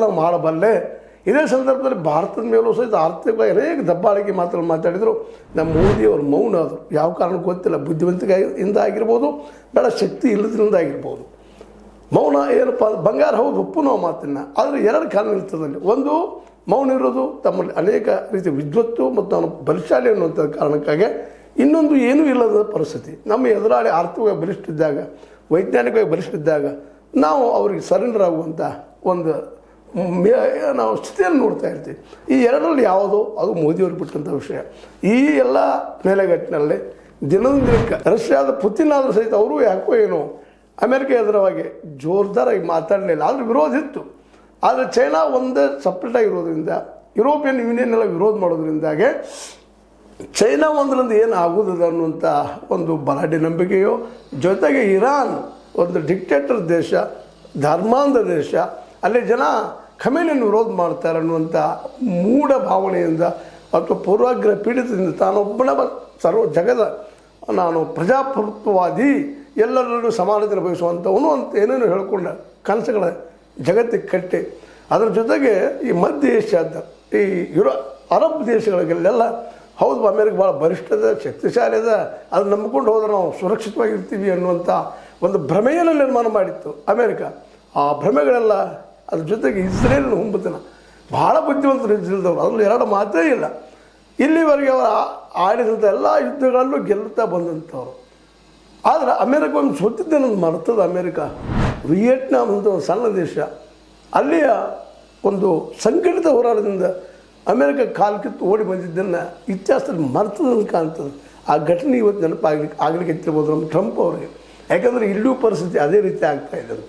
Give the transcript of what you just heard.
ಮಾಡಬಲ್ಲೆ. ಇದೇ ಸಂದರ್ಭದಲ್ಲಿ ಭಾರತದ ಮೇಲೂ ಸಹಿತ ಆರ್ಥಿಕವಾಗಿ ಅನೇಕ ದಬ್ಬಾಳಿಕೆ ಮಾತಾಡಿದರು. ನಮ್ಮ ಮೋದಿಯವರು ಮೌನ ಅದು ಯಾವ ಕಾರಣಕ್ಕೂ ಗೊತ್ತಿಲ್ಲ. ಬುದ್ಧಿವಂತಿಕೆಯಿಂದ ಆಗಿರ್ಬೋದು, ಬೇಡ ಶಕ್ತಿ ಇಲ್ಲದ್ರಿಂದ ಆಗಿರ್ಬೋದು. ಮೌನ ಏನಪ್ಪ ಬಂಗಾರ ಹೌದು, ಒಪ್ಪು ನಾವು ಮಾತನ್ನು. ಆದರೆ ಎರಡು ಕಾರಣ ಇರ್ತದಲ್ಲಿ. ಒಂದು, ಮೌನ ಇರೋದು ತಮ್ಮಲ್ಲಿ ಅನೇಕ ರೀತಿಯ ವಿದ್ವತ್ತು ಮತ್ತು ಅವನು ಬಲಶಾಲಿ ಅನ್ನುವಂಥ ಕಾರಣಕ್ಕಾಗಿ. ಇನ್ನೊಂದು ಏನೂ ಇಲ್ಲದ ಪರಿಸ್ಥಿತಿ. ನಮ್ಮ ಎದುರಾಳಿ ಆರ್ಥಿಕವಾಗಿ ಬಲಿಷ್ಠಿದ್ದಾಗ, ವೈಜ್ಞಾನಿಕವಾಗಿ ಬಲಿಷ್ಠಿದ್ದಾಗ ನಾವು ಅವ್ರಿಗೆ ಸರೆಂಡರ್ ಆಗುವಂಥ ಒಂದು ನಾವು ಸ್ಥಿತಿಯನ್ನು ನೋಡ್ತಾ ಇರ್ತೀವಿ. ಈ ಎರಡರಲ್ಲಿ ಯಾವುದೋ ಅದು ಮೋದಿಯವ್ರಿಗೆ ಬಿಟ್ಟಂಥ ವಿಷಯ. ಈ ಎಲ್ಲ ನೆಲೆಗಟ್ಟಿನಲ್ಲಿ ದಿನದಿಂದ ದಿನಕ್ಕೆ ರಷ್ಯಾದ ಪುತಿನ್ ಆದರೂ ಸಹಿತ ಅವರು ಯಾಕೋ ಏನೋ ಅಮೆರಿಕ ಎದುರವಾಗಿ ಜೋರ್ದಾರಾಗಿ ಮಾತಾಡಲಿಲ್ಲ. ಆದರೆ ವಿರೋಧ ಇತ್ತು. ಆದರೆ ಚೈನಾ ಒಂದೇ ಸಪ್ರೇಟಾಗಿರೋದ್ರಿಂದ, ಯುರೋಪಿಯನ್ ಯೂನಿಯನ್ ಎಲ್ಲ ವಿರೋಧ ಮಾಡೋದ್ರಿಂದಾಗೆ ಚೈನಾ ಒಂದರಿಂದ ಏನು ಆಗೋದಿಲ್ಲ ಅನ್ನುವಂಥ ಒಂದು ಬಲಾಢ್ಯ ನಂಬಿಕೆಯೋ, ಜೊತೆಗೆ ಇರಾನ್ ಒಂದು ಡಿಕ್ಟೇಟರ್ ದೇಶ, ಧರ್ಮಾಂಧ ದೇಶ, ಅಲ್ಲಿ ಜನ ಖಮೇನಿಯನ್ನು ವಿರೋಧ ಮಾಡ್ತಾರೆ ಅನ್ನುವಂಥ ಮೂಢ ಭಾವನೆಯಿಂದ ಅಥವಾ ಪೂರ್ವಾಗ್ರಹ ಪೀಡಿತದಿಂದ ತಾನೊಬ್ಬನ ಜಗದ ನಾನು ಪ್ರಜಾಪ್ರಭುತ್ವವಾದಿ, ಎಲ್ಲರಲ್ಲೂ ಸಮಾನತೆ ಬಯಸುವಂಥವನು ಅಂತ ಏನೇನು ಹೇಳ್ಕೊಂಡ ಕನಸುಗಳ ಜಗತ್ತಿಗೆ ಕಟ್ಟಿ, ಅದರ ಜೊತೆಗೆ ಈ ಮಧ್ಯ ಏಷ್ಯಾದ ಈ ಅರಬ್ ದೇಶಗಳಿಗೆಲ್ಲ ಹೌದು ಅಮೇರಿಕ ಭಾಳ ಬಲಿಷ್ಠದ, ಶಕ್ತಿಶಾಲಿ ಅದ, ಅದು ನಂಬಿಕೊಂಡು ಹೋದ್ರೆ ನಾವು ಸುರಕ್ಷಿತವಾಗಿರ್ತೀವಿ ಅನ್ನುವಂಥ ಒಂದು ಭ್ರಮೆಯನ್ನು ನಿರ್ಮಾಣ ಮಾಡಿತ್ತು ಅಮೇರಿಕ. ಆ ಭ್ರಮೆಗಳೆಲ್ಲ ಅದ್ರ ಜೊತೆಗೆ ಇಸ್ರೇಲಿನ ಹುಂಬತನ ಭಾಳ ಬುದ್ಧಿವಂತರು ಇದ್ದಿಲ್ದವರು, ಅದರಲ್ಲಿ ಎರಡು ಮಾತೇ ಇಲ್ಲ. ಇಲ್ಲಿವರೆಗೆ ಅವರು ಆಡಿದಂಥ ಎಲ್ಲ ಯುದ್ಧಗಳಲ್ಲೂ ಗೆಲ್ಲುತ್ತಾ ಬಂದಂಥವ್ರು. ಆದರೆ ಅಮೇರಿಕ ಒಂದು ಸೋತಿದ್ದೇನೊಂದು ಮರ್ತದ. ಅಮೇರಿಕ ವಿಯೆಟ್ನಾಂ ಅಂತ ಒಂದು ಸಣ್ಣ ದೇಶ, ಅಲ್ಲಿಯ ಒಂದು ಸಂಘಟಿತ ಹೋರಾಟದಿಂದ ಅಮೇರಿಕ ಕಾಲ್ಕಿತ್ತು ಓಡಿ ಬಂದಿದ್ದನ್ನು ಇತಿಹಾಸದಲ್ಲಿ ಮರ್ತದಂಗೆ ಕಾಣ್ತದೆ. ಆ ಘಟನೆ ಇವತ್ತು ನೆನಪಾಗ್ಲಿಕ್ಕೆ ಇರ್ಬೋದು ನಮ್ಮ ಟ್ರಂಪ್ ಅವರಿಗೆ. ಯಾಕಂದರೆ ಇಲ್ಲೂ ಪರಿಸ್ಥಿತಿ ಅದೇ ರೀತಿ ಆಗ್ತಾಯಿದೆ ಅಂತ.